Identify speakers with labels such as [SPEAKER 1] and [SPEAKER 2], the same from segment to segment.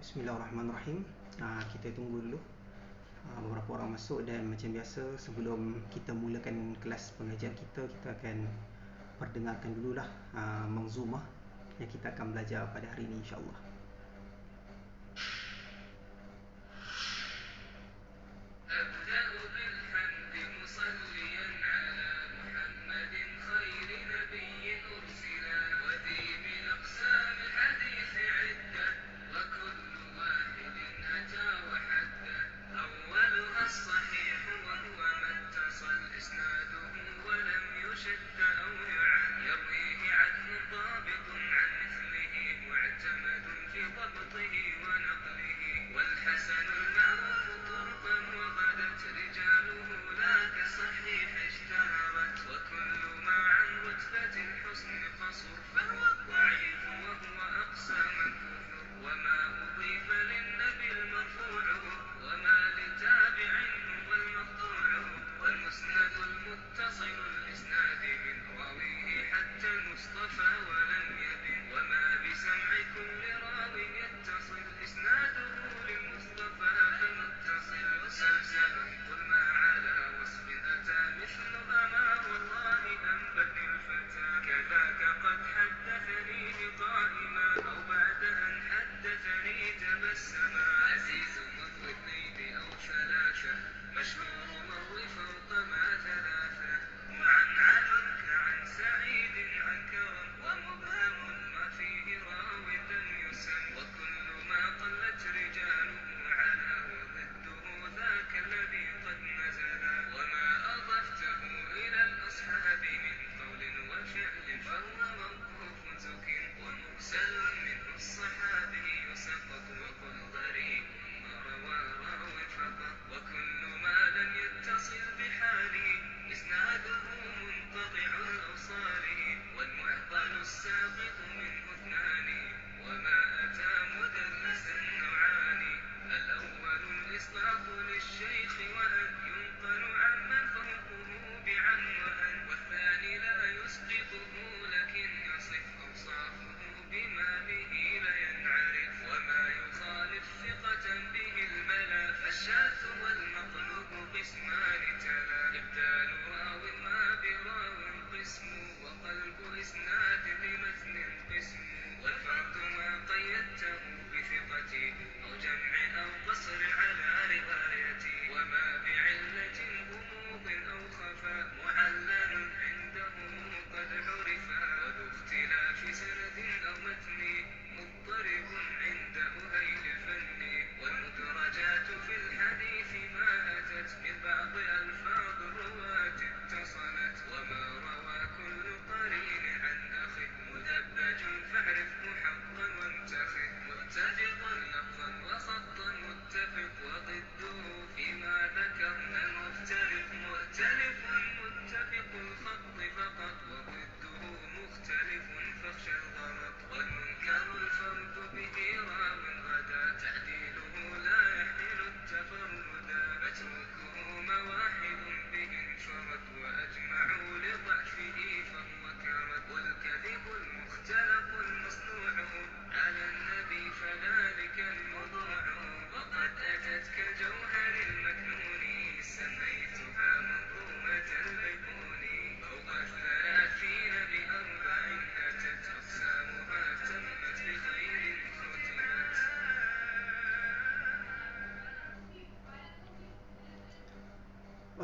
[SPEAKER 1] Bismillahirrahmanirrahim. Kita tunggu dulu beberapa orang masuk, dan macam biasa sebelum kita mulakan kelas pengajian kita akan perdengarkan dululah manzumah yang kita akan belajar pada hari ini, insya-Allah.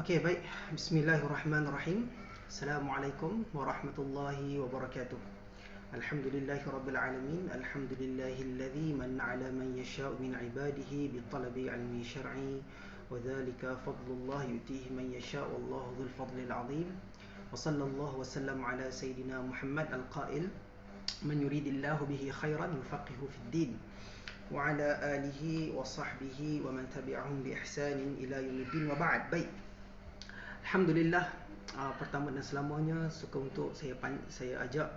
[SPEAKER 1] Okey, baik. Bismillahirrahmanirrahim. Assalamualaikum warahmatullahi wabarakatuh. Alhamdulillahirabbil alamin. Alhamdulillahilladzi manna 'ala man yasha'u min 'ibadihi bi talabi 'ilmi syar'i wa dzalika fadlullah yutihi man yasha'u wallahu dzul fadlil 'azim. Wa sallallahu wa sallam 'ala sayidina Muhammad al-qail man yuridillahu bihi khairan yufaqihu fid din. Wa 'ala alihi wa sahbihi wa man tabi'ahum bi ihsanin ila yaumiddin, wa ba'd. Baik. Alhamdulillah, pertama dan selamanya suka untuk saya ajak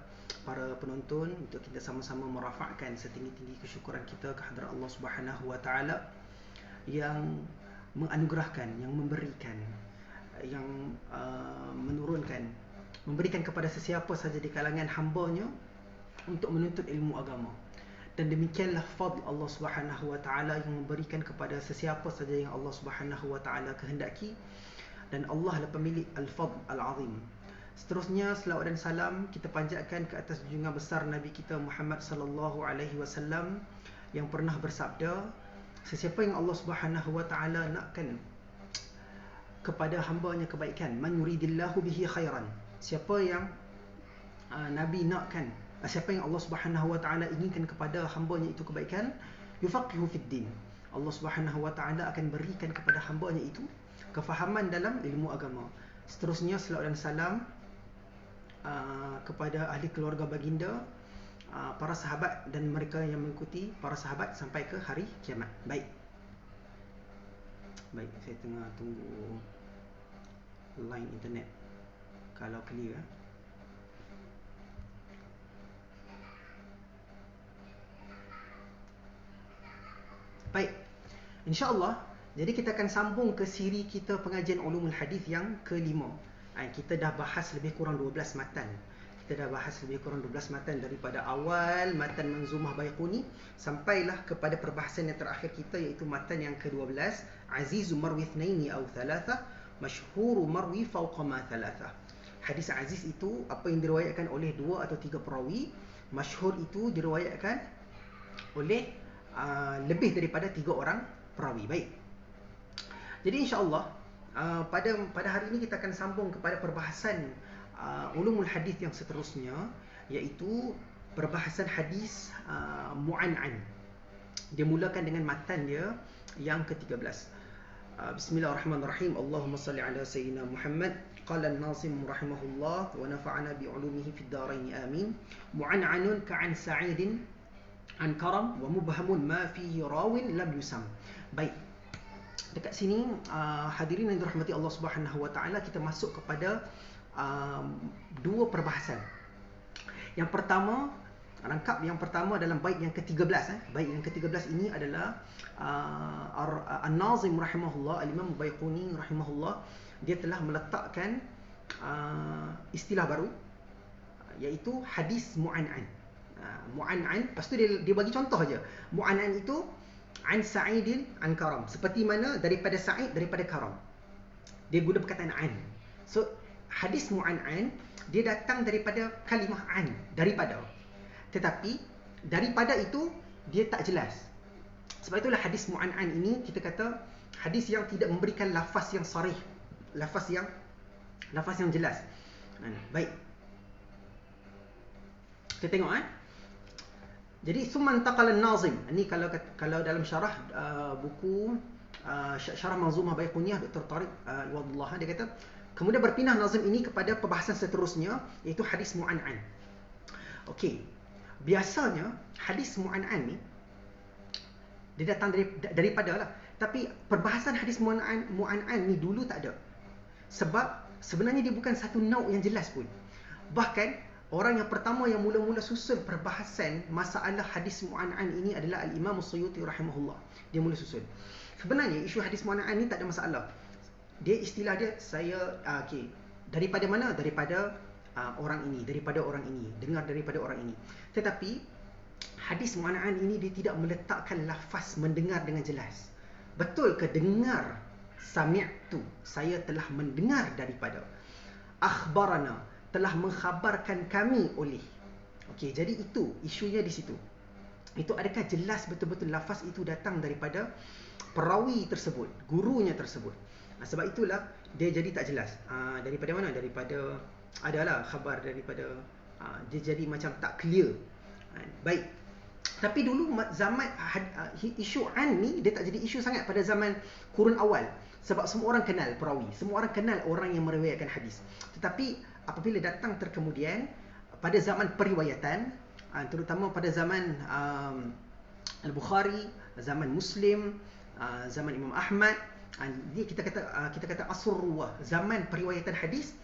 [SPEAKER 1] para penonton untuk kita sama-sama merafakkan setinggi-tinggi kesyukuran kita kehadrat Allah Subhanahu wa taala yang menganugerahkan, yang memberikan, yang menurunkan, memberikan kepada sesiapa saja di kalangan hamba-Nya untuk menuntut ilmu agama. Dan demikianlah fadl Allah Subhanahu wa taala yang memberikan kepada sesiapa saja yang Allah Subhanahu wa taala kehendaki, dan Allah adalah pemilik al-fadl al-azim. Seterusnya selawat dan salam kita panjatkan ke atas junjungan besar Nabi kita Muhammad sallallahu alaihi wasallam yang pernah bersabda, sesiapa yang Allah Subhanahu wa taala nakkan kepada hamba-Nya kebaikan, man yuridillahu bihi khairan, siapa yang Nabi nakkan, siapa yang Allah Subhanahu wa taala inginkan kepada hamba-Nya itu kebaikan, yufaqihu fid din, Allah Subhanahu wa taala akan berikan kepada hamba-Nya itu kefahaman dalam ilmu agama. Seterusnya selawat dan salam kepada ahli keluarga baginda, para sahabat dan mereka yang mengikuti para sahabat sampai ke hari kiamat. Baik, saya tengah tunggu line internet kalau clear. Baik, insya-Allah jadi kita akan sambung ke siri kita pengajian ulumul hadis yang kelima. Kita dah bahas lebih kurang 12 matan. Kita dah bahas lebih kurang 12 matan daripada awal matan Manzumah Baiquni sampailah kepada perbahasan yang terakhir kita, iaitu matan yang ke-12, Azizu marwi ithnaini aw thalatha, masyhuru marwi fawqa ma thalatha. Hadis aziz itu apa yang diriwayatkan oleh 2 atau 3 perawi, masyhur itu diriwayatkan oleh lebih daripada 3 orang perawi. Baik. Jadi insya-Allah pada hari ini kita akan sambung kepada perbahasan ulumul hadis yang seterusnya, iaitu perbahasan hadis mu'an'an. Dia mulakan dengan matan dia yang ke-13. Bismillahirrahmanirrahim. Allahumma salli ala sayyidina Muhammad. Qala an-Nazim rahimahullah wa nafa'ana bi 'ulumihi fid dharain amin. Mu'an'anun ka'an sa'idin an karam wa mubhamun ma fihi rawin lam yusam. Baik. Dekat sini hadirin yang dirahmati Allah Subhanahu wa taala, kita masuk kepada dua perbahasan. Yang pertama, rangkap yang pertama dalam bait yang ke-13. Bait yang ke-13 ini adalah An-Nazim rahimahullah, Al-Imam Baiquni rahimahullah, dia telah meletakkan istilah baru, iaitu hadis mu'an'an. Mu'an'an, lepas tu dia bagi contoh aja. Mu'an'an itu an Sa'idin an Karam, seperti mana daripada Sa'id, daripada Karam. Dia guna perkataan an. So hadis mu'an'an dia datang daripada kalimah an, daripada. Tetapi daripada itu dia tak jelas. Sebab itulah hadis mu'an'an ini kita kata hadis yang tidak memberikan lafaz yang sarih, lafaz yang jelas. Baik. Kita tengok Jadi summan taqala an-Nazim. Ini kalau dalam syarah buku syarah Manzumah Baiquniyah Dr. Tariq Al-Wadullah, dia kata kemudian berpindah Nazim ini kepada perbahasan seterusnya, iaitu hadis mu'an'an. Okey. Biasanya hadis mu'an'an ni dia datang daripada lah. Tapi perbahasan hadis mu'an'an ni dulu tak ada. Sebab sebenarnya dia bukan satu nauk yang jelas pun. Bahkan orang yang pertama yang mula-mula susun perbahasan masalah hadis mu'an'an ini adalah Al-Imam As-Suyuti rahimahullah. Dia mula susun. Sebenarnya isu hadis mu'an'an ni tak ada masalah. Dia istilah dia, daripada mana? Daripada orang ini, daripada orang ini, dengar daripada orang ini. Tetapi hadis mu'an'an ini dia tidak meletakkan lafaz mendengar dengan jelas. Betul ke dengar? Sami'tu, saya telah mendengar daripada. Akhbarana, telah mengkhabarkan kami oleh. Okey, jadi itu isunya di situ. Itu adakah jelas betul-betul lafaz itu datang daripada perawi tersebut, gurunya tersebut. Sebab itulah dia jadi tak jelas. Daripada mana? Daripada adalah khabar daripada, dia jadi macam tak clear. Baik. Tapi dulu zaman isu an ni dia tak jadi isu sangat pada zaman kurun awal. Sebab semua orang kenal perawi, semua orang kenal orang yang meriwayatkan hadis. Tetapi apabila datang terkemudian pada zaman periwayatan, terutama pada zaman Al-Bukhari, zaman Muslim, zaman Imam Ahmad, dia kita kata asrul ruwah, zaman periwayatan hadis,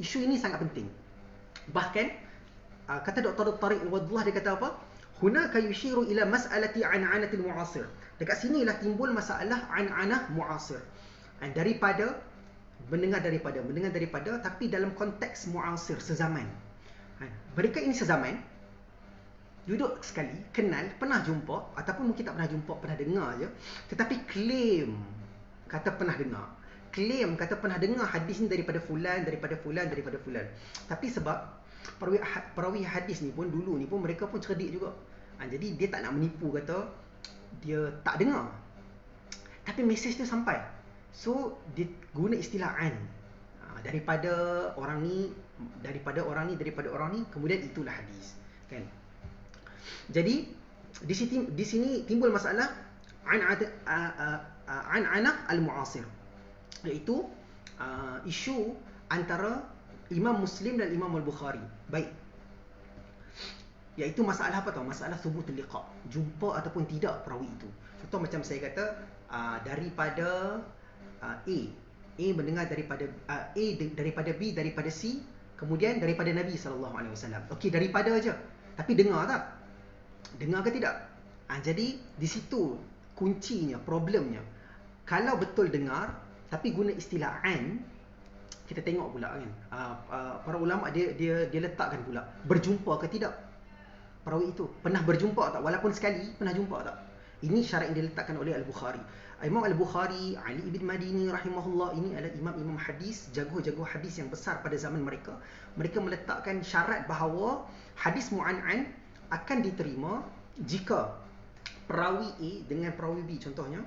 [SPEAKER 1] isu ini sangat penting. Bahkan kata Dr. Tariq Al-Wadullah, dia kata apa? Hunaka yushiru ila mas'alati an'anatil mu'asir. Dekat sinilah timbul masalah an'anah mu'asir. Daripada mendengar daripada, tapi dalam konteks mu'asir, sezaman. Mereka ini sezaman, duduk sekali, kenal, pernah jumpa, ataupun mungkin tak pernah jumpa, pernah dengar je, tetapi claim kata pernah dengar, claim kata pernah dengar hadis ni daripada fulan, daripada fulan, daripada fulan. Tapi sebab perawi hadis ni pun dulu ni pun mereka pun cerdik juga. Jadi dia tak nak menipu kata dia tak dengar, tapi mesej tu sampai. So dia guna istilah an, daripada orang ni, daripada orang ni, daripada orang ni, kemudian itulah hadis, kan. Jadi di sini timbul masalah an'anah al-mu'asir, iaitu isu antara Imam Muslim dan Imam Al-Bukhari. Baik. Iaitu masalah apa tau? Masalah thubutul liqa, jumpa ataupun tidak perawi itu. Contoh macam saya kata, daripada A mendengar daripada daripada B, daripada C, kemudian daripada Nabi SAW. Okey, daripada aja. Tapi dengar tak? Dengar ke tidak? Jadi di situ kuncinya, problemnya. Kalau betul dengar tapi guna istilah an, kita tengok pula kan, para ulama dia letakkan pula, berjumpa ke tidak perawi itu, pernah berjumpa tak, walaupun sekali, pernah jumpa tak. Ini syarat yang diletakkan oleh Al-Bukhari. Imam Al-Bukhari, Ali ibn Madini rahimahullah, ini adalah imam-imam hadis, jago-jago hadis yang besar pada zaman mereka. Mereka meletakkan syarat bahawa hadis mu'an'an akan diterima jika perawi A dengan perawi B contohnya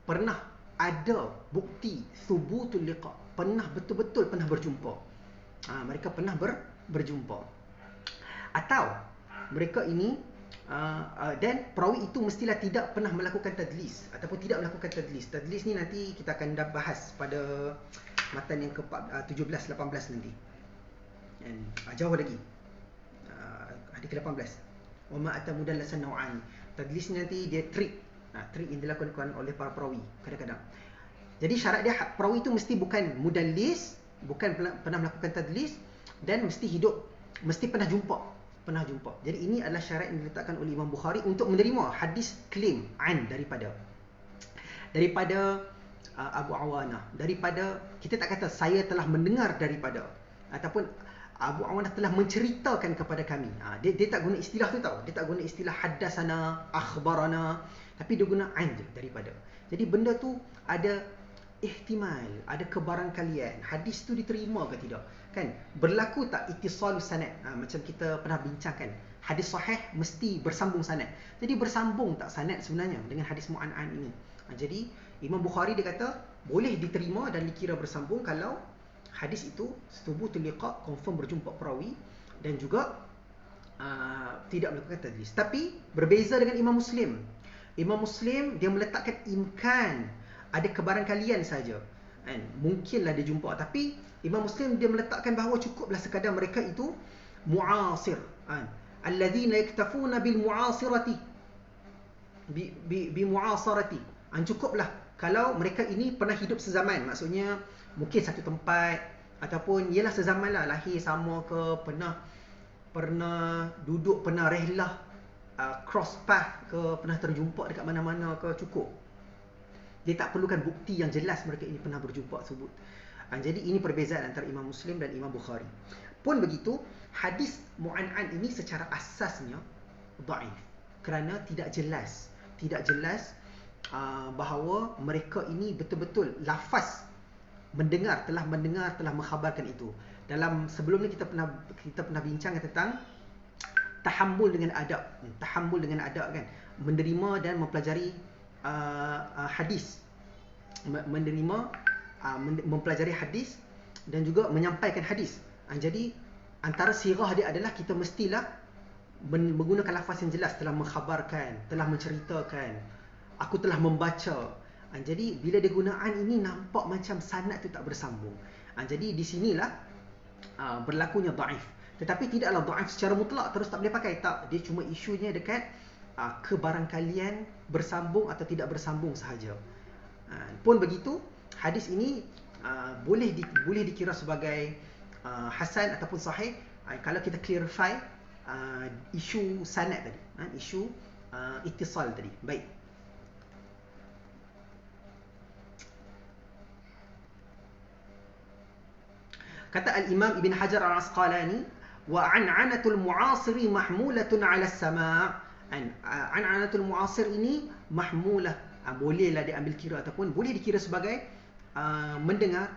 [SPEAKER 1] pernah ada bukti thubutul liqa, pernah betul-betul pernah berjumpa. Mereka pernah berjumpa. Atau mereka ini dan perawi itu mestilah tidak pernah melakukan tadlis ataupun tidak melakukan tadlis. Tadlis ni nanti kita akan bahas pada matan yang ke-17 18 nanti. Dan jauh lagi. Hadis ke-18. Wa ma atamudallasan naw'an. Tadlis ni nanti dia trik yang dilakukan oleh para perawi kadang-kadang. Jadi syarat dia, perawi itu mesti bukan mudallis, bukan pernah melakukan tadlis, dan mesti hidup, mesti pernah jumpa. Jadi ini adalah syarat yang diletakkan oleh Imam Bukhari untuk menerima hadis claim an daripada Abu Awanah, daripada, kita tak kata saya telah mendengar daripada, ataupun Abu Awanah telah menceritakan kepada kami. Dia tak guna istilah tu tau. Dia tak guna istilah haddasana, akhbarana, tapi dia guna an je, daripada. Jadi benda tu ada ihtimal, ada kebarangkalian hadis tu diterima ke tidak, kan? Berlaku tak ittisal sanad? Macam kita pernah bincangkan, hadis sahih mesti bersambung sanad. Jadi bersambung tak sanad sebenarnya dengan hadis mu'an'an ini? Jadi Imam Bukhari dia kata boleh diterima dan dikira bersambung kalau hadis itu thubutul liqa, confirm berjumpa perawi, dan juga tidak melakukan tadlis. Tapi berbeza dengan Imam Muslim. Imam Muslim dia meletakkan imkan, ada kebarangkalian saja, kan? Mungkinlah dia jumpa, tapi Imam Muslim dia meletakkan bahawa cukuplah sekadar mereka itu mu'asir, kan? Alladzina yaktafuna bil mu'asirati bi mu'asarati. Cukuplah kalau mereka ini pernah hidup sezaman, maksudnya mungkin satu tempat, ataupun ialah sezaman lah, lahir sama ke, pernah duduk, pernah rehlah, cross path ke, pernah terjumpa dekat mana-mana ke, cukup. Dia tak perlukan bukti yang jelas mereka ini pernah berjumpa sebut. Jadi ini perbezaan antara Imam Muslim dan Imam Bukhari. Pun begitu, hadis mu'an'an ini secara asasnya dhaif, kerana tidak jelas bahawa mereka ini betul-betul lafaz telah mendengar, telah mengkhabarkan itu. Dalam sebelum ni kita pernah bincang tentang tahammul dengan adab, kan? Menerima dan mempelajari hadis, mempelajari hadis dan juga menyampaikan hadis. Jadi antara sirah dia adalah kita mestilah menggunakan lafaz yang jelas, telah mengkhabarkan, telah menceritakan, aku telah membaca. Jadi bila dia gunaan ini nampak macam sanad tu tak bersambung. Jadi di sinilah berlakunya dhaif. Tetapi tidaklah dhaif secara mutlak terus tak boleh pakai, tak. Dia cuma isunya dekat kebarangkalian bersambung atau tidak bersambung sahaja. Pun begitu, hadis ini boleh dikira sebagai hasan ataupun sahih kalau kita clarify isu sanad tadi, isu ittisal tadi. Baik. Kata Al-Imam Ibn Hajar Al-Asqalani, Wa an'anatul mu'asiri mahmulatun 'ala as-sama'. An'anatul mu'asir ini mahmulah, bolehlah diambil kira ataupun boleh dikira sebagai mendengar,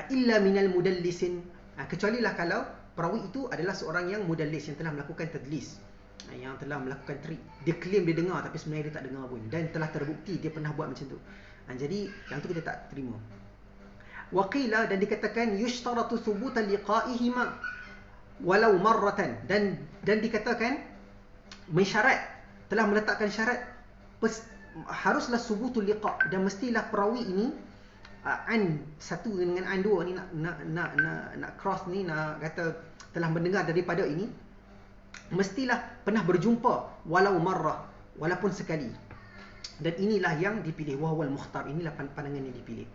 [SPEAKER 1] illa minal mudallisin, kecuali lah kalau perawi itu adalah seorang yang mudallis, yang telah melakukan tadlis, yang telah melakukan trik. Dia claim dia dengar tapi sebenarnya dia tak dengar pun, dan telah terbukti dia pernah buat macam tu. Jadi yang tu kita tak terima. Waqila, dan dikatakan yushtaratu thubuta liqa'ihima walau marratan, dan dikatakan mensyarat, telah meletakkan syarat haruslah subutul liqa', dan mestilah perawi ini an satu dengan an dua ni nak cross ni, nak kata telah mendengar daripada ini, mestilah pernah berjumpa walau marrah, walaupun sekali. Dan inilah yang dipilih, wahwal mukhtar, inilah pandangan yang dipilih.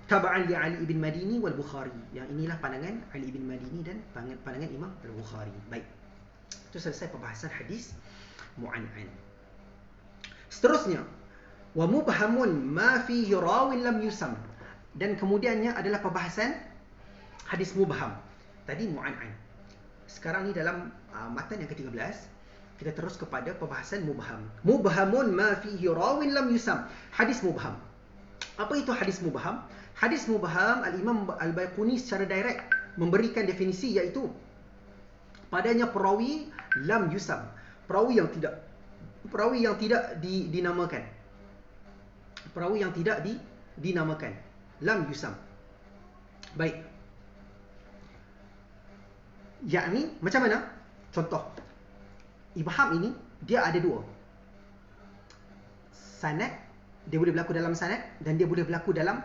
[SPEAKER 1] Taba'an li Ali ibn Madini wal Bukhari, yang inilah pandangan Ali ibn Madini dan pandangan Imam Al-Bukhari. Baik, itu selesai pembahasan hadis mu'an'an. Seterusnya, wa mubhamun ma fihi rawin lam yusam, dan kemudiannya adalah pembahasan hadis mubham. Tadi mu'an'an, sekarang ni dalam matan yang ke-13 kita terus kepada pembahasan mubham. Mubhamun ma fihi rawin lam yusam, hadis mubham. Apa itu hadis mubham? Hadis mubham, Al-Imam Al-Baiquni secara direct memberikan definisi, iaitu padanya perawi lam yusam, perawi yang tidak dinamakan, perawi yang tidak dinamakan, lam yusam. Baik, yakni macam mana? Contoh, ibham ini dia ada dua. Sanad, dia boleh berlaku dalam sanad, dan dia boleh berlaku dalam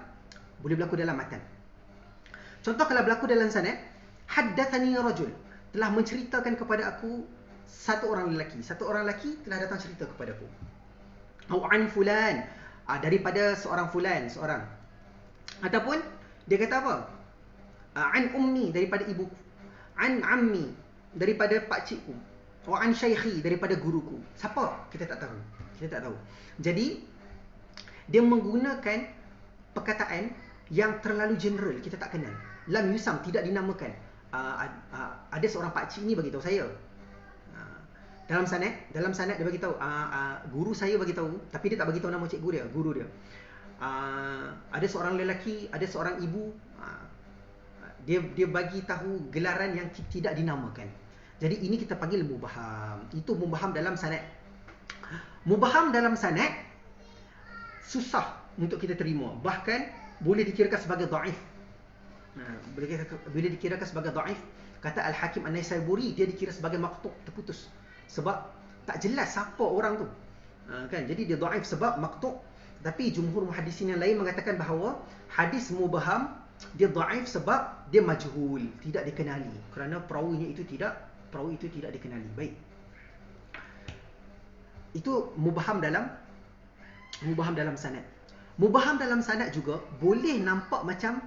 [SPEAKER 1] matan. Contoh, kalau berlaku dalam sanad, haddathani rajul, telah menceritakan kepada aku satu orang lelaki telah datang cerita kepada aku. Au an fulan, daripada seorang fulan, seorang. Ataupun dia kata apa? An ummi, daripada ibuku. An ammi, daripada pakcikku. Wa an syaikhi, daripada guruku. Siapa? Kita tak tahu. Jadi dia menggunakan perkataan yang terlalu general, kita tak kenal. Lam yusam, tidak dinamakan. Ada seorang pakcik ni bagi tahu saya. Dalam sanad dia bagi tahu, guru saya bagi tahu, tapi dia tak bagi tahu nama cikgu dia, guru dia. Ada seorang lelaki, ada seorang ibu, dia bagi tahu gelaran yang tidak dinamakan. Jadi ini kita panggil mubham. Itu mubham dalam sanad. Mubham dalam sanad susah untuk kita terima, bahkan boleh dikirakan sebagai dhaif. Boleh dikirakan sebagai dhaif. Kata Al-Hakim An-Naisaburi, dia dikira sebagai maqtu', terputus, sebab tak jelas siapa orang tu, kan? Jadi dia dhaif sebab maqtu'. Tapi jumhur muhaddisin yang lain mengatakan bahawa hadis mubham dia dhaif sebab dia majhul, tidak dikenali, kerana perawi itu tidak dikenali. Baik, itu mubham dalam sanad. Mubham dalam sanad juga boleh nampak macam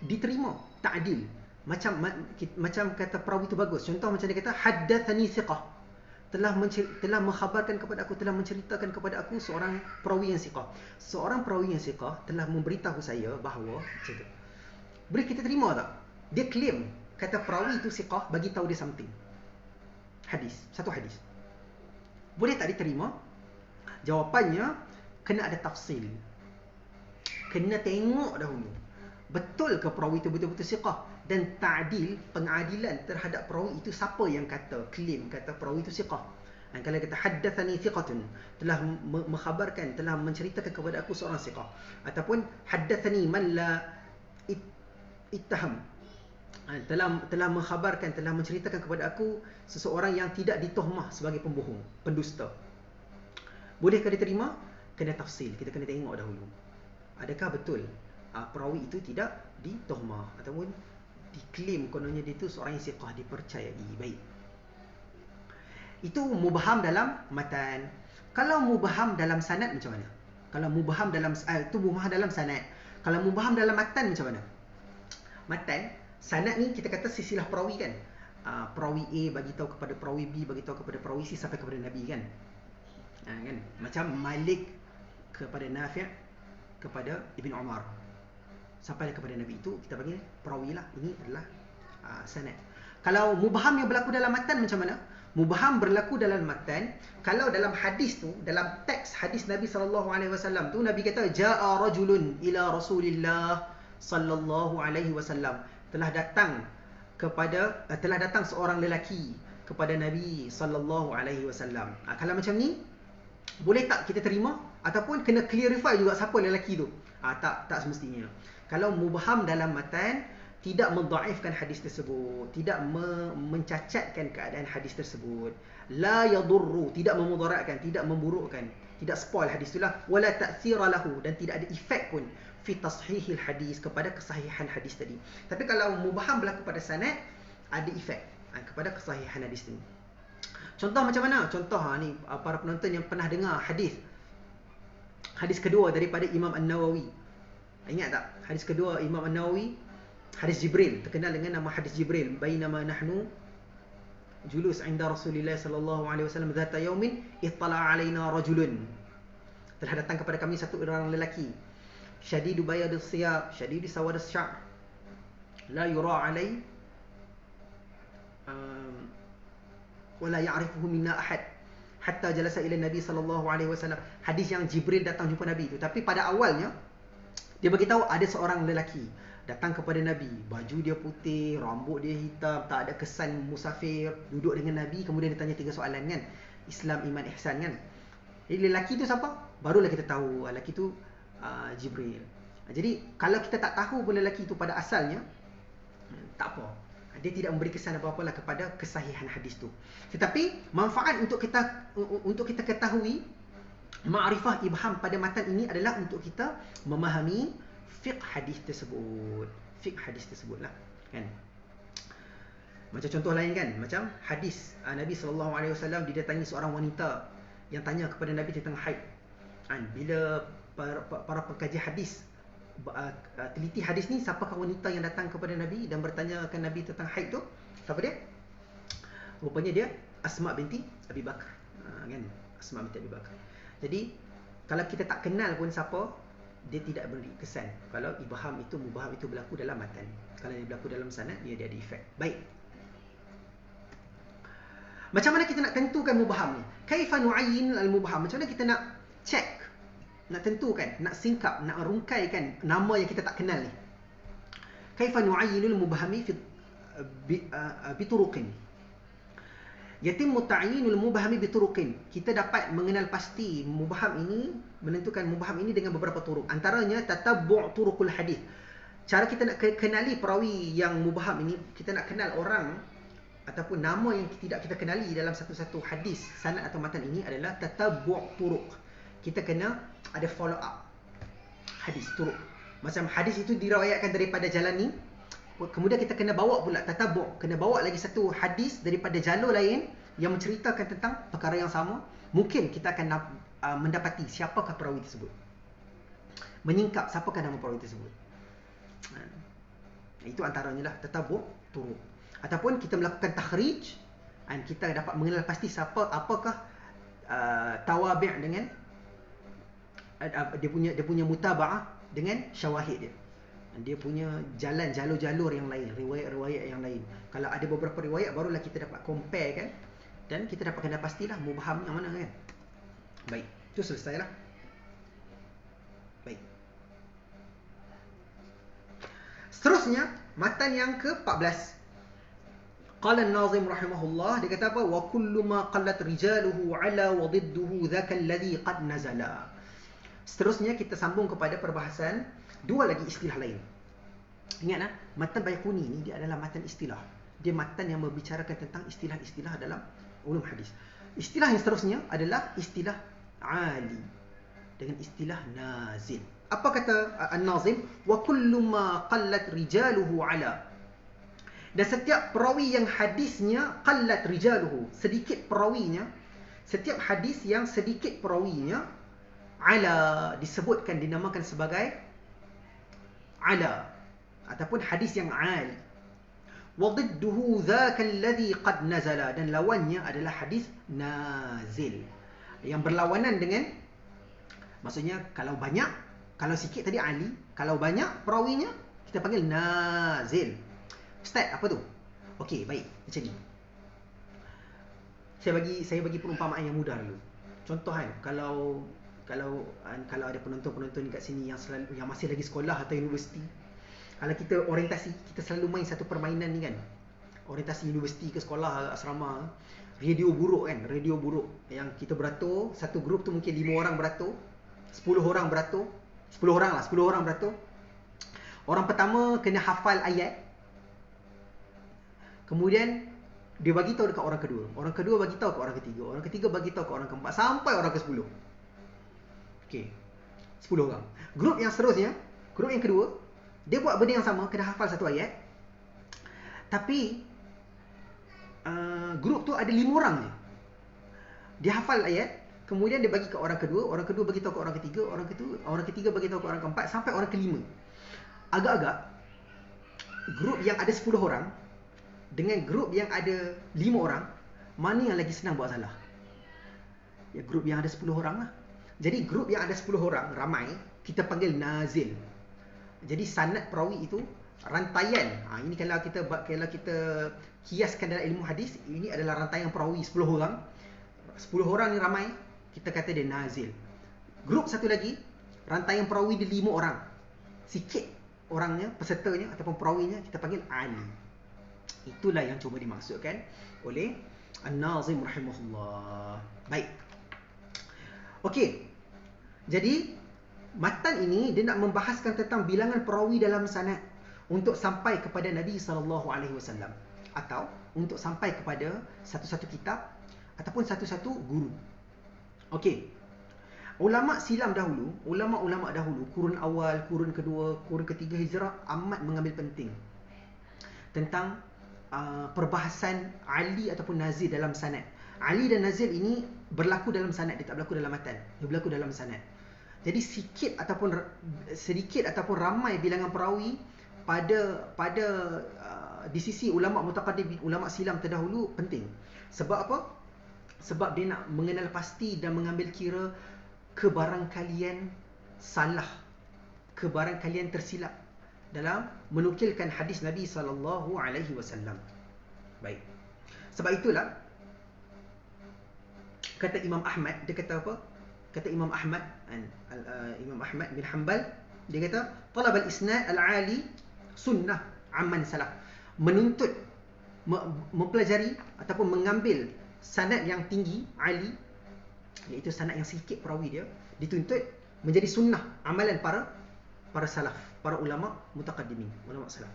[SPEAKER 1] diterima, ta'dil, macam kata perawi itu bagus. Contoh macam dia kata haddathani thiqah, telah mengkhabarkan kepada aku, telah menceritakan kepada aku seorang perawi yang thiqah. Seorang perawi yang thiqah telah memberitahu saya bahawa macam tu. Boleh kita terima tak? Dia claim kata perawi itu thiqah, bagi tahu dia something. Satu hadis. Boleh tak diterima? Jawapannya kena ada tafsil. Kena tengok dahulu, betul ke perawi itu betul-betul thiqah, dan ta'dil, pengadilan terhadap perawi itu, siapa yang claim kata perawi itu thiqah. Dan kalau kata haddathani thiqatun, telah mengkhabarkan, telah menceritakan kepada aku seorang thiqah, ataupun haddathani man la ittaham, telah mengkhabarkan, telah menceritakan kepada aku seseorang yang tidak ditohmah sebagai pembohong, pendusta. Bolehkah diterima? Kena tafsil, kita kena tengok dahulu, adakah betul perawi itu tidak ditohmah ataupun diklaim kononnya dia itu seorang yang thiqah, dipercayai. Baik, itu mubham dalam matan. Kalau mubham dalam sanad macam mana? Kalau mubham dalam itu mubham dalam sanad. Kalau mubham dalam matan macam mana? Matan, sanad ni kita kata silsilah perawi kan. Perawi A bagi tahu kepada perawi B, bagi tahu kepada perawi C sampai kepada Nabi kan. Kan? Macam Malik kepada Nafi' kepada Ibn Umar sampai kepada Nabi, itu kita panggil perawi lah. Ini adalah sanad. Kalau mubham yang berlaku dalam matan macam mana? Mubham berlaku dalam matan kalau dalam hadis tu, dalam teks hadis Nabi SAW tu, Nabi kata jaa rajulun ila Rasulillah sallallahu alaihi wasallam, telah datang seorang lelaki kepada Nabi sallallahu alaihi wasallam. Kalau macam ni boleh tak kita terima, ataupun kena clarify juga siapa lelaki tu? Tak semestinya. Kalau mubham dalam matan, tidak mendhaifkan hadis tersebut, tidak mencacatkan keadaan hadis tersebut, la yadurru, tidak memudaratkan, tidak memburukkan, tidak spoil hadis itulah, wala ta'thira lahu, dan tidak ada efek pun fi tashihil hadis, kepada kesahihan hadis tadi. Tapi kalau mubham berlaku pada sanad, ada efek kepada kesahihan hadis ini. Contoh macam mana? Contoh ni para penonton yang pernah dengar hadis kedua daripada Imam An-Nawawi. Ingat tak? Hadis kedua Imam An-Nawawi, hadis Jibril, terkenal dengan nama hadis Jibril. Bainama nahnu julus inda Rasulillah sallallahu alaihi wasallam dzata yaumin ittala alaina rajulun. Telah datang kepada kami satu orang lelaki, syadidu bayadus siyab, syadidu sawadus sya'r, la yura alai wala ya'rifuhu minna ahad hatta jalasa ila Nabi sallallahu alaihi wasallam. Hadis yang Jibril datang jumpa Nabi itu, tapi pada awalnya dia beritahu ada seorang lelaki datang kepada Nabi, baju dia putih, rambut dia hitam, tak ada kesan musafir, duduk dengan Nabi, kemudian dia tanya 3 soalan kan, Islam, iman, ihsan kan. Jadi lelaki tu siapa? Barulah kita tahu lelaki tu Jibril. Jadi kalau kita tak tahu pun lelaki tu pada asalnya, tak apa, dia tidak memberi kesan apa-apalah kepada kesahihan hadis tu. Tetapi manfaat untuk kita ketahui ma'rifah ibham pada matan ini adalah untuk kita memahami fiqh hadis tersebut. Fiqh hadis tersebut lah kan. Macam contoh lain kan, macam hadis Nabi SAW didatangi seorang wanita yang tanya kepada Nabi tentang haid. Bila para pengkaji hadis teliti hadis ni, siapakah wanita yang datang kepada Nabi dan bertanyakan Nabi tentang haid tu? Siapa dia? Rupanya dia Asma binti Abi Bakar, kan? Asma binti Abi Bakar. Jadi kalau kita tak kenal pun siapa, dia tidak beri kesan. Kalau ibham itu, mubham itu berlaku dalam matan. Kalau dia berlaku dalam sanad, dia ada efek. Baik. Macam mana kita nak tentukan mubham ni? Kaifa nu'ayyin al-mubham? Macam mana kita nak check, nak tentukan, nak singkap, nak rungkaikan nama yang kita tak kenal ni? Kaifa nu'ayyinul mubhami bi turuqin. Yatimmu ta'yinul mubhami bi turuqin. Kita dapat mengenal pasti mubham ini, menentukan mubham ini dengan beberapa turuk. Antaranya tatabbu' turuqul hadis. Cara kita nak kenali perawi yang mubham ini, kita nak kenal orang ataupun nama yang tidak kita kenali dalam satu-satu hadis, sanad atau matan ini adalah tatabbu' turuq. Kita kena ada follow up hadis, turuk. Macam hadis itu diriwayatkan daripada jalan ni, kemudian kita kena bawa pula tatabbu', kena bawa lagi satu hadis daripada jalur lain yang menceritakan tentang perkara yang sama. Mungkin kita akan mendapati siapakah perawi tersebut, menyingkap siapakah nama perawi tersebut. Itu antaranya lah tatabbu' turuk. Ataupun kita melakukan takhrij, kita dapat mengenal pasti apakah tawabi' dengan dia punya mutaba'ah dengan syawahid dia. Dia punya jalur-jalur yang lain, riwayat-riwayat yang lain. Kalau ada beberapa riwayat, barulah kita dapat compare kan, dan kita dapat kena pastilah mubham yang mana kan. Baik, itu selesailah. Baik. Seterusnya, matan yang ke-14. Qala an-Nazim rahimahullah, dia kata apa? Wa kullu ma qallat rijaluhu ala wa didduhu dhaka alladhi qad nazala. Seterusnya kita sambung kepada perbahasan dua lagi istilah lain. Ingat matan Baiquni ni dia adalah matan istilah. Dia matan yang membicarakan tentang istilah-istilah dalam ulum hadis. Istilah yang seterusnya adalah istilah ali dengan istilah nazil. Apa kata An-Nazim? Wa kullu ma qallat rijaluhu ala. Dan setiap perawi yang hadisnya qallat rijaluhu, sedikit perawinya, setiap hadis yang sedikit perawinya, ala disebutkan, dinamakan sebagai ala ataupun hadis yang ali. Wa didduhu dzaka alladhi qad nazala, dan lawannya adalah hadis nazil yang berlawanan dengan, maksudnya kalau banyak, kalau sikit tadi ali, kalau banyak perawinya kita panggil nazil. Ustaz, apa tu? Okey, baik. Macam ni. Saya bagi perumpamaan yang mudah dulu. Contoh kan, kalau ada penonton-penonton kat sini yang masih lagi sekolah atau universiti, kalau kita orientasi, kita selalu main satu permainan ni kan. Orientasi universiti ke sekolah, asrama, radio buruk kan, radio buruk yang kita beratur, satu grup tu mungkin 5 orang beratur, 10 orang beratur, 10 orang lah, 10 orang beratur. Orang pertama kena hafal ayat, kemudian dia bagi tahu dekat orang kedua bagi tahu ke orang ketiga bagi tahu ke orang keempat, sampai orang ke-10. Okey. 10 orang. Grup yang seterusnya, grup yang kedua, dia buat benda yang sama, kena hafal satu ayat. Tapi grup tu ada 5 orang je. Dia hafal ayat, kemudian dia bagi ke orang kedua bagi tahu ke orang ketiga bagi tahu ke orang keempat, sampai orang kelima. Agak-agak grup yang ada 10 orang dengan grup yang ada 5 orang, mana yang lagi senang buat salah? Ya, grup yang ada 10 orang lah. Jadi grup yang ada 10 orang, ramai, kita panggil nazil. Jadi sanad perawi itu rantaian. Ini kalau kita kiaskan dalam ilmu hadis, ini adalah rantaian perawi 10 orang. 10 orang ni ramai, kita kata dia nazil. Grup satu lagi, rantaian perawi dia 5 orang. Sikit orangnya, pesertanya ataupun perawinya, kita panggil ali. Itulah yang cuba dimaksudkan oleh An-Nazim rahimahullah. Baik. Okey. Jadi matan ini dia nak membahaskan tentang bilangan perawi dalam sanad untuk sampai kepada Nabi SAW, atau untuk sampai kepada satu-satu kitab ataupun satu-satu guru. Okey. Ulama dahulu, kurun awal, kurun kedua, kurun ketiga hijrah, amat mengambil penting tentang perbahasan Ali ataupun Nazil dalam sanad. Ali dan Nazil ini berlaku dalam sanad, dia tak berlaku dalam matan. Dia berlaku dalam sanad. Jadi sedikit ataupun ramai bilangan perawi pada di sisi ulama mutaqaddim, ulama silam terdahulu penting. Sebab apa? Sebab dia nak mengenal pasti dan mengambil kira kebarangkalian salah, kebarangkalian tersilap dalam menukilkan hadis Nabi SAW. Baik. Sebab itulah kata Imam Ahmad, dia kata apa? Kata Imam Ahmad, Imam Ahmad bin Hanbal, dia kata talab al-isnad al-ali sunnah amman salaf. Menuntut, mempelajari ataupun mengambil sanad yang tinggi, ali, iaitu sanad yang sikit perawi dia, dituntut menjadi sunnah amalan para salaf, para ulama mutaqaddimin, ulama salaf.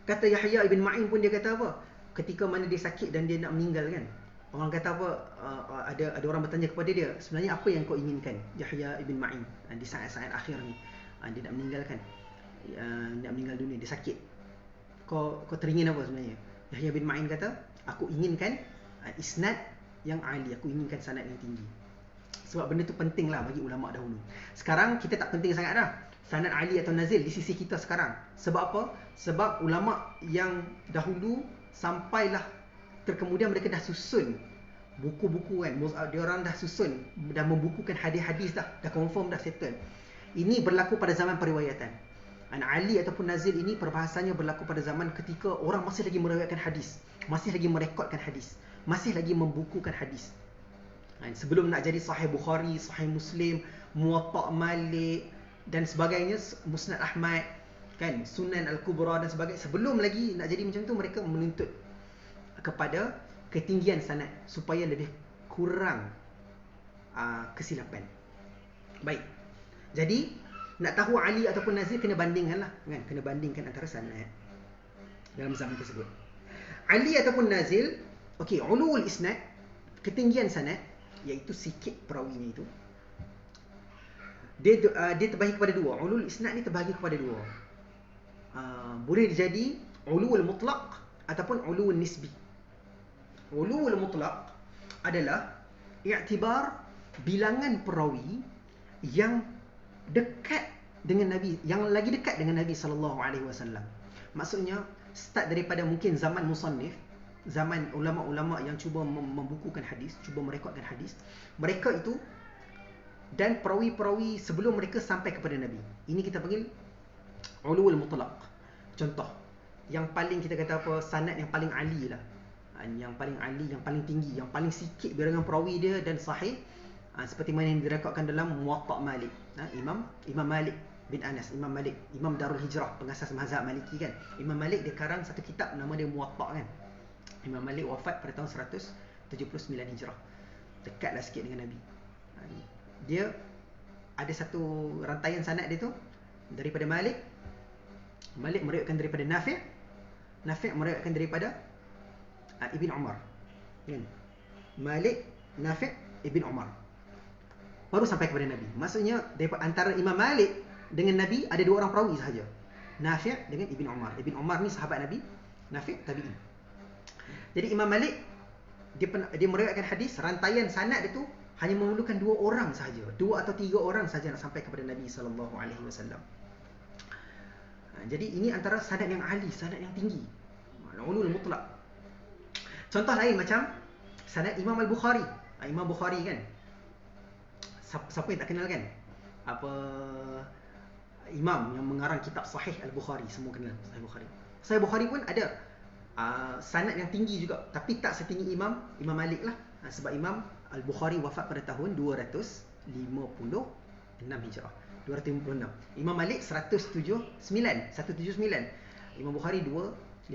[SPEAKER 1] Kata Yahya ibn Ma'in pun, dia kata apa? Ketika mana dia sakit dan dia nak meninggal kan, orang kata apa, ada orang bertanya kepada dia, sebenarnya apa yang kau inginkan, Yahya ibn Ma'in, di saat-saat akhir ni, dia nak meninggalkan, nak meninggal dunia, dia sakit. Kau teringin apa sebenarnya? Yahya bin Ma'in kata, aku inginkan isnad yang ali, aku inginkan sanad yang tinggi. Sebab benda tu penting lah bagi ulama dahulu. Sekarang kita tak penting sangat dah sanad ali atau nazil di sisi kita sekarang. Sebab apa? Sebab ulama yang dahulu sampailah terkemudian mereka dah susun buku-buku kan, dia orang dah susun, dah membukukan hadis-hadis dah confirm, dah settle. Ini berlaku pada zaman periwayatan. Ali ataupun nazil ini perbahasannya berlaku pada zaman ketika orang masih lagi meriwayatkan hadis, masih lagi merekodkan hadis, masih lagi membukukan hadis. Sebelum nak jadi Sahih Bukhari, Sahih Muslim, Muwatta' Malik dan sebagainya, Musnad Ahmad, kan, Sunan Al-Kubra dan sebagainya, sebelum lagi nak jadi macam tu, mereka menuntut kepada ketinggian sanad supaya lebih kurang kesilapan. Baik. Jadi nak tahu ali ataupun nazil, kena bandingkan lah, kan? Kena bandingkan antara sanad dalam zaman tersebut. Ali ataupun nazil, okey, ulul isnad, ketinggian sanad, iaitu sikit perawinya itu, dia terbahagi kepada dua. Ulul isnad ni terbahagi kepada dua. Boleh jadi ulul mutlaq ataupun ulul nisbi. Ulul mutlaq adalah i'tibar bilangan perawi yang dekat dengan Nabi, yang lagi dekat dengan Nabi SAW. Maksudnya start daripada mungkin zaman musannif, zaman ulama-ulama yang cuba membukukan hadis, cuba merekodkan hadis, mereka itu, dan perawi-perawi sebelum mereka sampai kepada Nabi. Ini kita panggil ulul mutlaq. Contoh, yang paling kita kata apa, sanad yang paling ali lah. Yang paling ali, yang paling tinggi, yang paling sikit bilangan perawi dia dan sahih. Seperti mana yang direkodkan dalam Muwatta Malik. Imam Malik bin Anas, Imam Malik, Imam Darul Hijrah, pengasas mazhab Maliki kan. Imam Malik dia karang satu kitab nama dia Muwatta kan. Imam Malik wafat pada tahun 179 Hijrah. Dekatlah sikit dengan Nabi. Dia ada satu rantaian sanad dia tu daripada Malik. Malik meriwayatkan daripada Nafi'. Nafi' meriwayatkan daripada Ibn Umar. Kan? Malik, Nafi', Ibn Umar. Baru sampai kepada Nabi. Maksudnya daripada antara Imam Malik dengan Nabi ada dua orang perawi sahaja. Nafi' dengan Ibn Umar. Ibn Umar ni sahabat Nabi, Nafi' tabi'in. Jadi Imam Malik dia meriwayatkan hadis, rantaian sanad dia tu hanya memerlukan dua orang sahaja, dua atau tiga orang sahaja nak sampai kepada Nabi SAW. Jadi ini antara sanad yang ali, sanad yang tinggi, ulul mutlak. Contoh lain macam sanad Imam Al-Bukhari. Imam Bukhari kan, siapa yang tak kenal kan? Apa imam yang mengarang kitab Sahih Al-Bukhari, semua kenal Sahih Bukhari. Sahih Bukhari pun ada sanad yang tinggi juga, tapi tak setinggi Imam Malik lah. Sebab Imam Al-Bukhari wafat pada tahun 256 Hijrah. 256. Imam Malik 179. Imam Bukhari 256.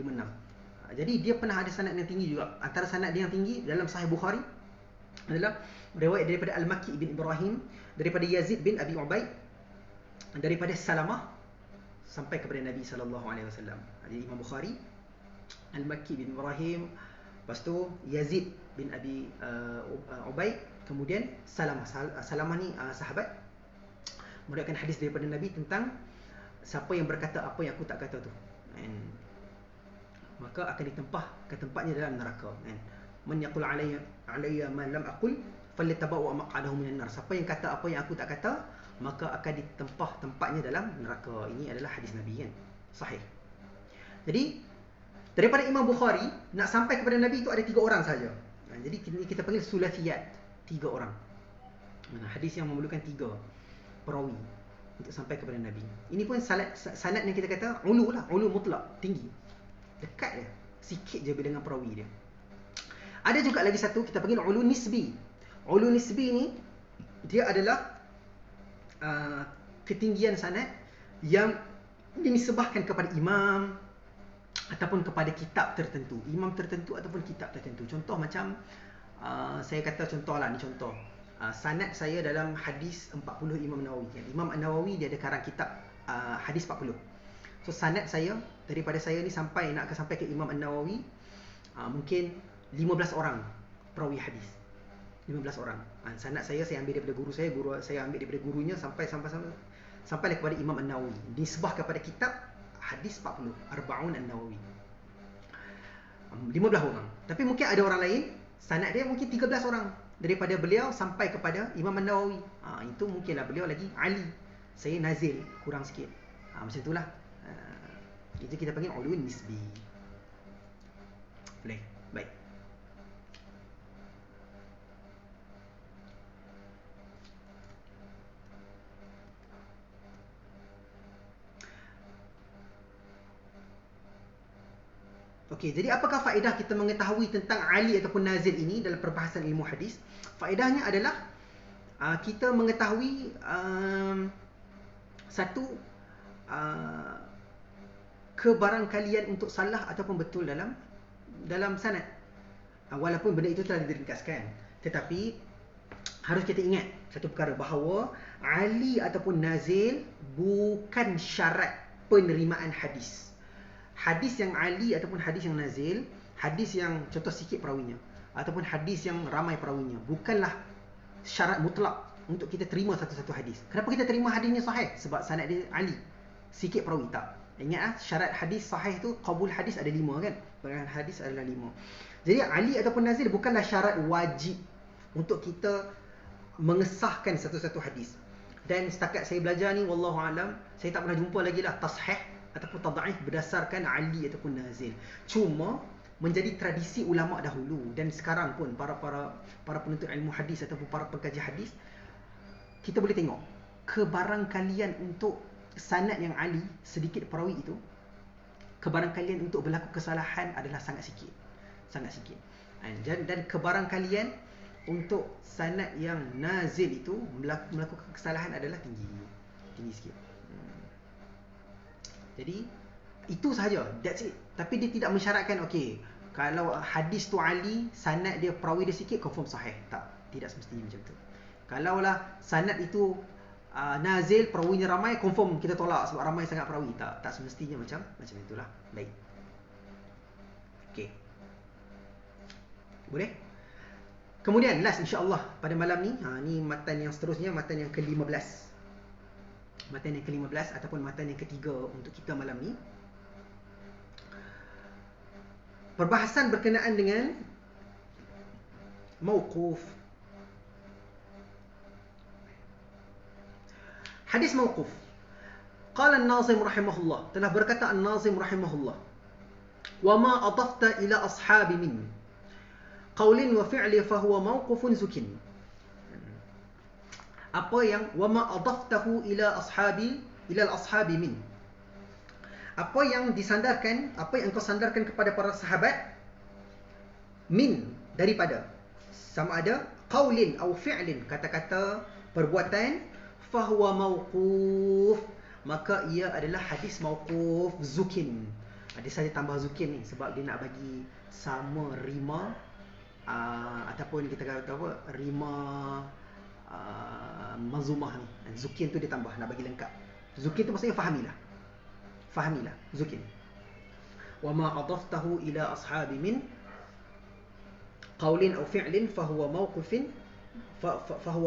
[SPEAKER 1] Jadi dia pernah ada sanad yang tinggi juga. Antara sanad dia yang tinggi dalam Sahih Bukhari adalah riwayat daripada Al-Makki bin Ibrahim, daripada Yazid bin Abi Ubaid, daripada Salamah sampai kepada Nabi SAW. Jadi Imam Bukhari, Al-Makki bin Ibrahim, lepas tu Yazid bin Abi Ubaid, kemudian Salamah. Salamah ni sahabat, meriwayatkan hadis daripada Nabi tentang siapa yang berkata apa yang aku tak kata tu, maka akan ditempah ke tempatnya dalam neraka. Man yaqul alayya ma lam aqul falyatabawwa maq'adahu minan nar. Siapa yang kata apa yang aku tak kata, maka akan ditempah tempatnya dalam neraka. Ini adalah hadis Nabi kan, sahih. Jadi daripada Imam Bukhari nak sampai kepada Nabi itu ada 3 orang saja. Jadi kita panggil sulathiyat, 3 orang. Hadis yang memerlukan 3 perawi untuk sampai kepada Nabi. Ini pun sanad yang kita kata ulu lah, ulu mutlak, tinggi. Dekat dia, sikit je bilangan perawi dia. Ada juga lagi satu kita panggil ulu nisbi. Ulu nisbi ni dia adalah ketinggian sanad yang dinisbahkan kepada imam ataupun kepada kitab tertentu, imam tertentu ataupun kitab tertentu. Contoh macam saya kata contohlah ni contoh. Sanad saya dalam hadis 40 Imam Nawawi. Imam An-Nawawi dia ada karang kitab hadis 40. So sanad saya daripada saya ni nak sampai ke Imam An-Nawawi mungkin 15 orang perawi hadis. 15 orang. Sanad saya ambil daripada guru saya ambil daripada gurunya sampai kepada Imam An-Nawawi. Nisbah kepada kitab hadis 40, Arba'un An-Nawawi. 15 orang. Tapi mungkin ada orang lain, sanad dia mungkin 13 orang. Daripada beliau sampai kepada Imam An-Nawawi. Itu mungkinlah beliau lagi ali. Saya nazil, kurang sikit. Macam itulah. Itu kita panggil ulul nisbi. Boleh. Baik. Okey, jadi apakah faedah kita mengetahui tentang ali ataupun nazil ini dalam perbahasan ilmu hadis? Faedahnya adalah kita mengetahui satu kebarangkalian untuk salah ataupun betul dalam sanad. Walaupun benda itu telah diringkaskan, tetapi harus kita ingat satu perkara, bahawa ali ataupun nazil bukan syarat penerimaan hadis. Hadis yang ali ataupun hadis yang nazil, hadis yang contoh sikit perawinya ataupun hadis yang ramai perawinya, bukanlah syarat mutlak untuk kita terima satu-satu hadis. Kenapa kita terima hadisnya sahih? Sebab sanad dia ali, sikit perawi. Tak. Ingat syarat hadis sahih tu, qabul hadis ada 5 kan? Penerimaan hadis adalah 5. Jadi ali ataupun nazil bukanlah syarat wajib untuk kita mengesahkan satu-satu hadis. Dan setakat saya belajar ni, wallahu alam, saya tak pernah jumpa lagi lah tashih ataupun tad'if berdasarkan ali ataupun nazil. Cuma menjadi tradisi ulama dahulu dan sekarang pun para penuntut ilmu hadis ataupun para pengkaji hadis, kita boleh tengok kebarangkalian untuk sanad yang ali, sedikit perawi itu, kebarangkalian untuk berlaku kesalahan adalah sangat sikit. Sangat sikit. Dan kebarangkalian untuk sanad yang nazil itu melakukan kesalahan adalah tinggi sikit. Jadi itu sahaja, that's it. Tapi dia tidak mensyaratkan kalau hadis tu Ali, sanad dia perawi dia sikit, confirm sahih. Tidak semestinya macam tu. Kalaulah sanad itu nazil, perawinya ramai, confirm kita tolak sebab ramai sangat perawi. Tak semestinya macam itulah. Baik. Okey. Boleh? Kemudian last insya-Allah pada malam ni, ni matan yang seterusnya, matan yang ke-15. Matan yang ke-15 ataupun matan yang ketiga untuk kita malam ni. Perbahasan berkenaan dengan mauquf. Hadis mauquf. Qala an-Nazim rahimahullah, telah berkata an-Nazim rahimahullah, "Wa ma adafta ila ashabi min qaulin wa fi'li fa huwa mauqufun zukin." Apa yang wa ma adaftahu ila al-ashabi min, apa yang disandarkan, apa yang engkau sandarkan kepada para sahabat, min, daripada, sama ada qaulin atau fi'lin, kata-kata, perbuatan, fahuwa mauquf, maka ia adalah hadis mauquf zukin. Ada saja tambah zukin ni sebab dia nak bagi sama rima, ataupun kita kata apa, rima manzumah ni. Zukin tu dia tambah, nak bagi lengkap. Zukin tu maksudnya fahamilah zukin. Wa ma adaftahu ila ashabi min qaulin aw fi'lin fahuwa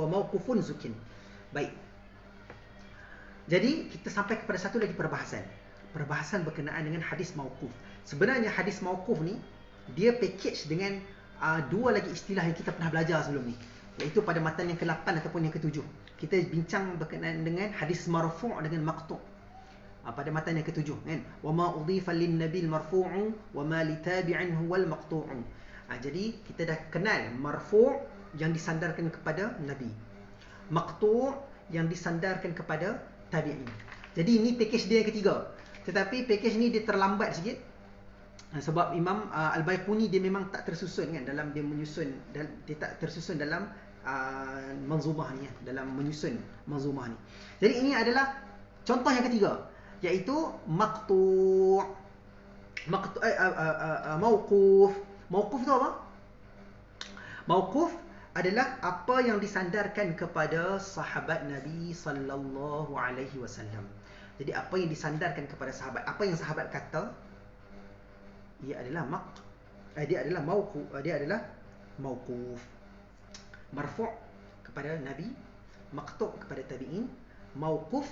[SPEAKER 1] mauqufun zukin. Baik. Jadi kita sampai kepada satu lagi perbahasan berkenaan dengan hadis mauquf. Sebenarnya hadis mauquf ni dia package dengan dua lagi istilah yang kita pernah belajar sebelum ni, iaitu pada matan yang ke-8 ataupun yang ke-7. Kita bincang berkenaan dengan hadis marfu' dengan maqtu'. Pada matan yang ke-7 kan, wa ma udhifa lin nabil marfu'u wa ma li tabi'in huwal maqtu'u. Jadi kita dah kenal marfu' yang disandarkan kepada nabi, maqtu' yang disandarkan kepada tabi'in. Jadi ini package dia yang ketiga. Tetapi package ni dia terlambat sikit, sebab Imam Al-Baiquni dia memang tak tersusun kan dalam dia menyusun, dia tak tersusun dalam manzumah ni, dalam menyusun manzumah ni. Jadi ini adalah contoh yang ketiga, iaitu maqtu', mauquf. Mauquf tu apa? Mauquf adalah apa yang disandarkan kepada sahabat Nabi sallallahu alaihi wasallam. Jadi apa yang disandarkan kepada sahabat, apa yang sahabat kata, dia adalah mauquf, dia adalah mauquf. Marfu' kepada Nabi, maqtu' kepada tabi'in, mauquf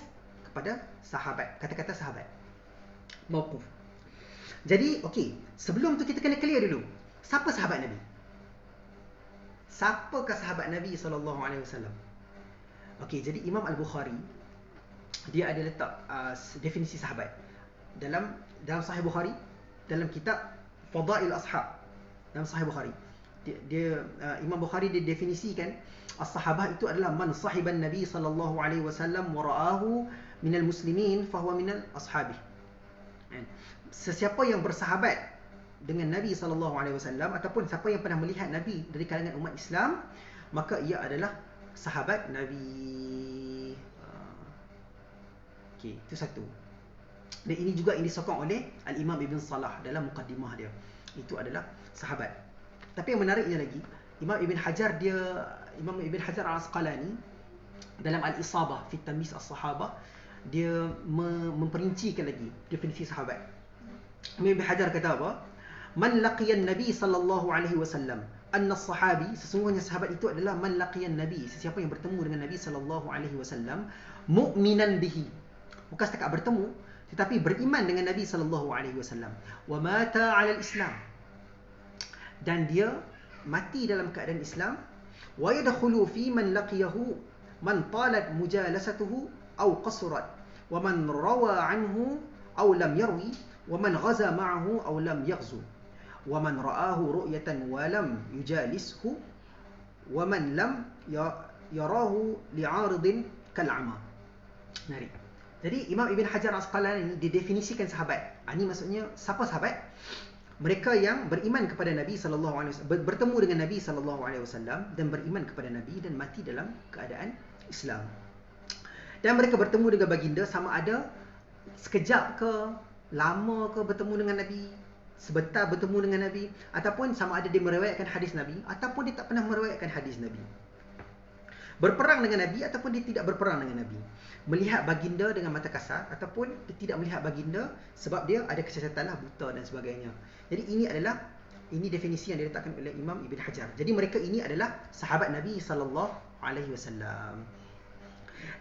[SPEAKER 1] kepada sahabat, kata-kata sahabat. Mauquf. Jadi sebelum tu kita kena clear dulu, siapa sahabat Nabi? Siapakah sahabat Nabi sallallahu alaihi wasallam? Jadi Imam Al-Bukhari dia ada letak definisi sahabat dalam Sahih Bukhari, dalam kitab Fadail Ashab. Dalam Sahih Bukhari Imam Bukhari dia definisikan as-sahabah itu adalah man sahiban Nabi sallallahu alaihi wasallam wa ra'ahu minal muslimin fahuwa minal ashabih. Sesiapa yang bersahabat dengan Nabi sallallahu alaihi wasallam ataupun siapa yang pernah melihat Nabi dari kalangan umat Islam, maka ia adalah sahabat Nabi. Itu satu. Dan ini juga yang disokong oleh Al-Imam Ibn Salah dalam muqaddimah dia. Itu adalah sahabat. Tapi yang menariknya lagi, Imam Ibn Hajar Al-Asqalani dalam Al-Isabah fi Tamyiz As-Sahabah, dia memperincikan lagi definisi sahabat. Imam Ibn Hajar kata apa? Man laqiyan Nabi sallallahu alaihi wasallam, anna as-sahabi, sesungguhnya sahabat itu adalah man laqiyan Nabi, sesiapa yang bertemu dengan Nabi sallallahu alaihi wasallam, mu'minan bihi, bukan setakat bertemu tetapi beriman dengan Nabi sallallahu alaihi wasallam, wa mata 'ala al-islam, dan dia mati dalam keadaan Islam, wa yadkhulu fi man laqiyahu man talat mujalasatuhu aw qasrat, wa man rawa anhu aw lam yarwi, wa man ghaza ma'ahu aw lam yaghzu, wa man ra'ahu ru'yatan wa lam yujalishu, wa man lam yarahu li'aridin kal'ama. Menarik. Jadi Imam Ibn Hajar Al-Asqalani didefinisikan sahabat. Ini maksudnya siapa sahabat? Mereka yang beriman kepada Nabi sallallahu alaihi wasallam, bertemu dengan Nabi sallallahu alaihi wasallam dan beriman kepada Nabi dan mati dalam keadaan Islam. Dan mereka bertemu dengan baginda sama ada sekejap ke, lama ke bertemu dengan Nabi, sebentar bertemu dengan Nabi, ataupun sama ada dia meriwayatkan hadis Nabi ataupun dia tak pernah meriwayatkan hadis Nabi. Berperang dengan Nabi ataupun dia tidak berperang dengan Nabi. Melihat baginda dengan mata kasar ataupun dia tidak melihat baginda sebab dia ada kecacatan lah, buta dan sebagainya. Jadi ini definisi yang diletakkan oleh Imam Ibn Hajar. Jadi mereka ini adalah sahabat Nabi sallallahu alaihi wasallam.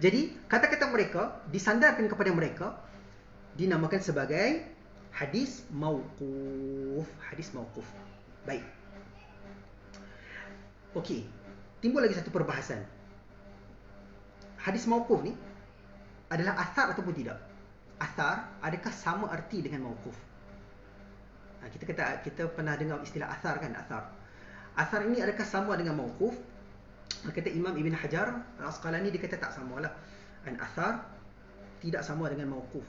[SPEAKER 1] Jadi kata-kata mereka disandarkan kepada mereka dinamakan sebagai hadis mauquf. Hadis mauquf. Baik. Okey. Timbul lagi satu perbahasan. Hadis mauquf ni adalah athar ataupun tidak? Athar adakah sama arti dengan mauquf? Kita pernah dengar istilah athar kan? Athar ini adakah sama dengan mauquf? Kata Imam Ibn Hajar Al-Asqalani, dia kata tak samalah. Athar tidak sama dengan mauquf.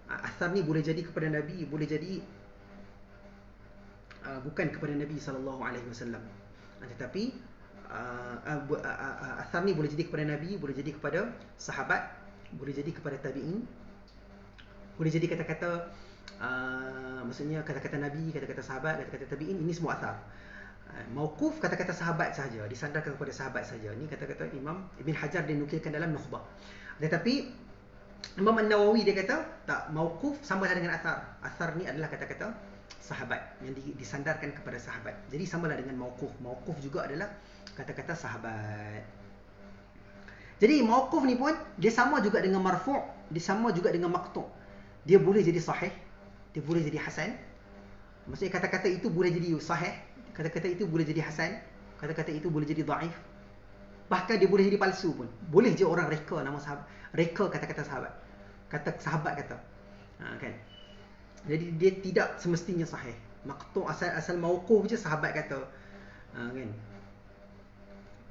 [SPEAKER 1] Athar ni boleh jadi kepada Nabi, boleh jadi bukan kepada Nabi sallallahu alaihi wasallam. Tetapi athar ni boleh jadi kepada Nabi, boleh jadi kepada sahabat, boleh jadi kepada tabi'in, boleh jadi kata-kata maksudnya kata-kata Nabi, kata-kata sahabat, kata-kata tabi'in, ini semua athar. Mauquf kata-kata sahabat sahaja, disandarkan kepada sahabat sahaja. Ini kata-kata Imam Ibn Hajar dia nukilkan dalam Nukhbah. Tetapi Imam An-Nawawi dia kata tak, mauquf samalah dengan athar. Athar ni adalah kata-kata sahabat yang disandarkan kepada sahabat. Jadi samalah dengan mauquf. Mauquf juga adalah kata-kata sahabat. Jadi mauquf ni pun dia sama juga dengan marfu', dia sama juga dengan maqtu'. Dia boleh jadi sahih, dia boleh jadi hasan. Maksudnya kata-kata itu boleh jadi sahih, kata-kata itu boleh jadi hasan, kata-kata itu boleh jadi dhaif. Bahkan dia boleh jadi palsu pun. Boleh je orang reka nama sahabat, reka kata-kata sahabat. Kata sahabat kata. Kan? Jadi dia tidak semestinya sahih. Maqtu' asal mauquf je sahabat kata. Kan?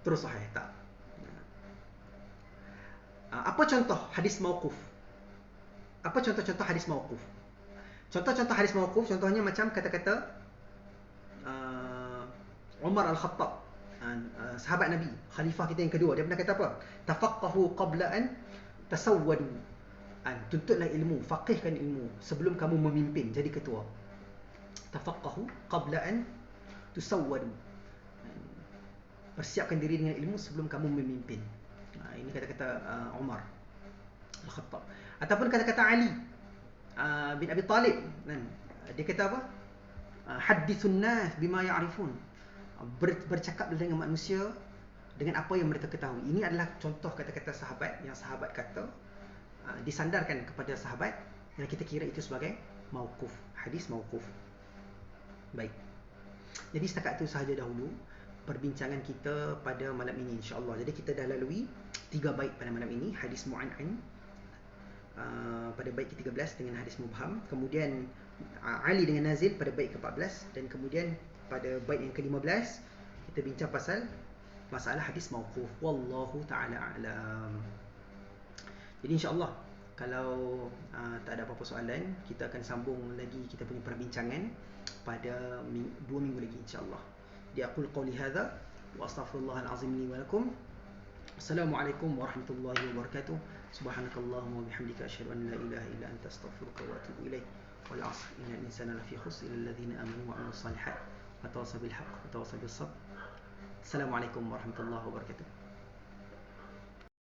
[SPEAKER 1] Terus sahih tak? Apa contoh hadis mauquf? Apa contoh-contoh hadis mauquf? Contoh-contoh hadis mauquf contohnya macam kata-kata Umar Al-Khattab, sahabat Nabi, khalifah kita yang kedua, dia pernah kata apa? Tafaqqahu qabla an tasawwadu. Tuntutlah ilmu, faqihkan ilmu sebelum kamu memimpin, jadi ketua. Tafaqqahu qabla an tusawwadu. Persiapkan diri dengan ilmu sebelum kamu memimpin. Ini kata-kata Umar Al-Khattab. Ataupun kata-kata Ali bin Abi Talib, dia kata apa? Hadithun nas bima ya'rifun. Bercakap dengan manusia dengan apa yang mereka ketahui. Ini adalah contoh kata-kata sahabat yang sahabat kata disandarkan kepada sahabat yang kita kira itu sebagai mauquf, hadis mauquf. Baik. Jadi setakat itu sahaja dahulu perbincangan kita pada malam ini insya-Allah. Jadi kita dah lalui 3 bait pada malam ini, hadis mu'an'an pada bait ke-13 dengan hadis mubham, kemudian Ali dengan Nazil pada bait ke-14, dan kemudian pada bait yang ke-15 kita bincang pasal masalah hadis mauquf. Wallahu taala alam. Jadi insya-Allah kalau tak ada apa-apa soalan, kita akan sambung lagi kita punya perbincangan pada 2 minggu lagi insya-Allah. Aqul qawli hadza wa astaghfirullahal azim li wa lakum. Assalamualaikum warahmatullahi wabarakatuh. Subhanakallahumma wa bihamdika asyhadu an la ilaha illa anta astaghfiruka wa atubu ilaik. Wal 'asr innal insana lafi khusr illa alladhina amanu wa 'amilus solihat wa tawassaw bil haqq wa tawassaw bis sabr. Assalamualaikum warahmatullahi wabarakatuh.